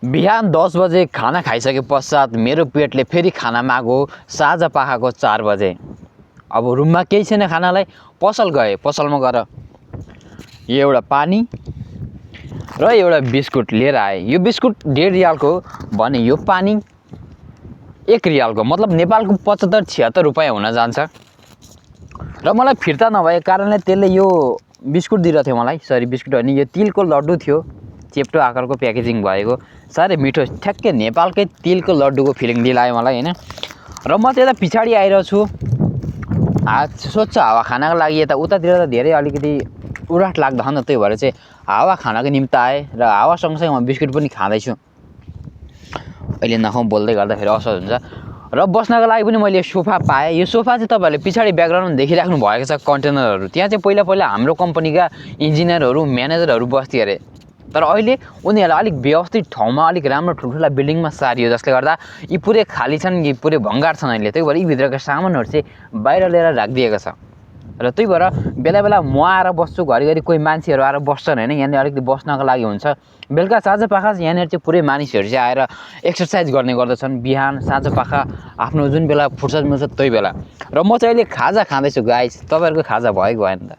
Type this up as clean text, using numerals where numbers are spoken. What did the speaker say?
बिहान 10 बजे खाना खाइसके पश्चात मेरो पेटले फेरि खाना माग्यो साँझपखको 4 बजे। अब रुममा केही छैन खानालाई, पसल गएँ। पसलमा गएर यो एउटा पानी र एउटा बिस्कुट लिएर आएँ। यो बिस्कुट 1.5 रियालको भने यो पानी 1 रियालको, मतलब नेपालको 75-76 रुपैयाँ हुन जान्छ। र मलाई फिर्ता नभएको कारणले त्यसले यो बिस्कुट दिइरहेको थियो मलाई। सरी, बिस्कुट होइन, यो तिलको लड्डु थियो, चेप्टो आकारको प्याकेजिङ भएको, साह्रै मिठो, ठ्याक्कै नेपालकै तिलको लड्डुको फिलिङ दिलायो मलाई हैन। र म त्यता पछाडि आइरहेको छु, स्वच्छ हावा खानको लागि। यता उतातिर त धेरै अलिकति उराट लाग्दछ नि त, त्यही भएर चाहिँ हावा खानको निम्ति आएँ र हावा सँगसँगै म बिस्कुट पनि खाँदैछु। अहिले नखाउँ बोल्दै गर्दा फेरि असहज हुन्छ। र बस्नको लागि पनि मैले सोफा पाएँ। यो सोफा चाहिँ तपाईँहरूले पछाडि ब्याकग्राउन्डमा देखिराख्नु भएको छ, कन्टेनरहरू। त्यहाँ चाहिँ पहिला हाम्रो कम्पनीका इन्जिनियरहरू, म्यानेजरहरू बस्थ्यो अरे। तर अहिले उनीहरूलाई अलिक व्यवस्थित ठाउँमा, अलिक राम्रो ठुल्ठुला बिल्डिङमा सारियो, जसले गर्दा यी पुरै खाली छन्, यी पुरै भङ्गार छन् अहिले। त्यही भएर यी भित्रका सामानहरू चाहिँ बाहिर लिएर राखिदिएको छ। र त्यही भएर बेला बेला म आएर बस्छु, घरिघरि कोही मान्छेहरू आएर बस्छन् होइन। यहाँनिर अलिकति बस्नको लागि हुन्छ। बेलुका साँझपख यहाँनिर चाहिँ पुरै मानिसहरू चाहिँ आएर एक्सर्साइज गर्ने गर्दछन्, बिहान साँझपख आफ्नो जुन बेला फुर्सद मिल्छ त्यही बेला। र म चाहिँ अहिले खाजा खाँदैछु गाइस। तपाईँहरूको खाजा भयो कि भएन त?